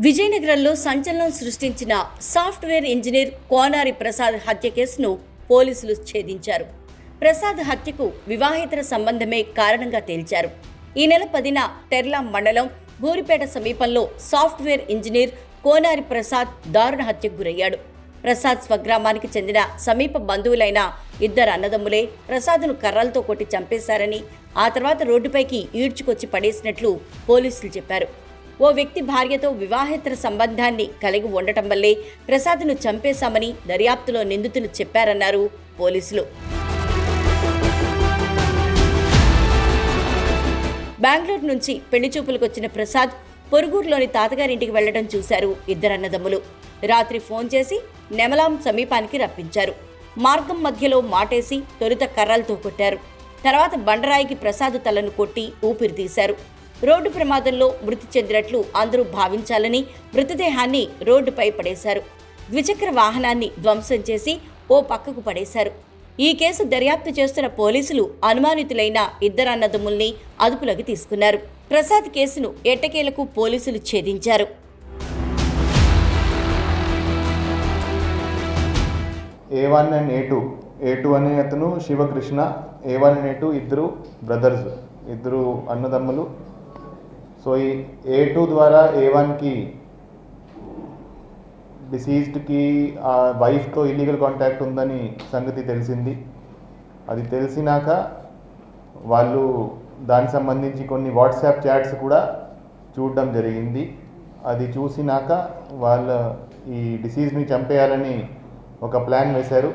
విజయనగరంలో సంచలనం సృష్టించిన సాఫ్ట్వేర్ ఇంజనీర్ కోనారి ప్రసాద్ హత్య కేసును పోలీసులు ఛేదించారు. ప్రసాద్ హత్యకు వివాహేతర సంబంధమే కారణంగా తేల్చారు. ఈ నెల 10న తెర్లా మండలం బూరిపేట సమీపంలో సాఫ్ట్వేర్ ఇంజనీర్ కోనారి ప్రసాద్ దారుణ హత్యకు గురయ్యాడు. ప్రసాద్ స్వగ్రామానికి చెందిన సమీప బంధువులైన ఇద్దరు అన్నదమ్ములే ప్రసాద్ను కర్రలతో కొట్టి చంపేశారని, ఆ తర్వాత రోడ్డుపైకి ఈడ్చుకొచ్చి పడేసినట్లు పోలీసులు చెప్పారు. ఓ వ్యక్తి భార్యతో వివాహేతర సంబంధాన్ని కలిగి ఉండటం వల్లే ప్రసాద్ను చంపేశామని దర్యాప్తులో నిందితులు చెప్పారన్నారు పోలీసులు. బెంగళూరు నుంచి పెళ్లి చూపులకు వచ్చిన ప్రసాద్ పొరుగురులోని తాతగారింటికి వెళ్లడం చూశారు ఇద్దరు అన్నదమ్ములు. రాత్రి ఫోన్ చేసి నెమలాం సమీపానికి రప్పించారు. మార్గం మధ్యలో మాటేసి తొలుత కర్రలతో కొట్టారు. తర్వాత బండరాయికి ప్రసాద్ తలను కొట్టి ఊపిరి తీశారు. రోడ్డు ప్రమాదంలో మృతి చెందినట్లు అందరూ భావించాలని మృతదేహాన్ని రోడ్డుపై పడేశారు. ద్విచక్ర వాహనాన్ని ధ్వంసం చేసి ఓ పక్కకు పడేశారు. ఈ కేసు దర్యాప్తు చేస్తున్న పోలీసులు అనుమానితులైన ఇద్దరు అన్నదమ్ముల్ని అదుపులోకి తీసుకున్నారు. ప్రసాద్ కేసును ఎట్టకేలకు పోలీసులు ఛేదించారు. A1 అండ్ A2 అనే అతను శివకృష్ణ, A1 అండ్ A2 ఇద్దరు బ్రదర్స్, ఇద్దరు అన్నదమ్ములు. సో ఈ A2 ద్వారా A1కి డిసీజ్డ్కి ఆ వైఫ్తో ఇల్లీగల్ కాంటాక్ట్ ఉందని సంగతి తెలిసింది. అది తెలిసినాక వాళ్ళు దానికి సంబంధించి కొన్ని వాట్సాప్ చాట్స్ కూడా చూడడం జరిగింది. అది చూసినాక వాళ్ళ ఈ డిసీజ్ని చంపేయాలని ఒక ప్లాన్ వేశారు.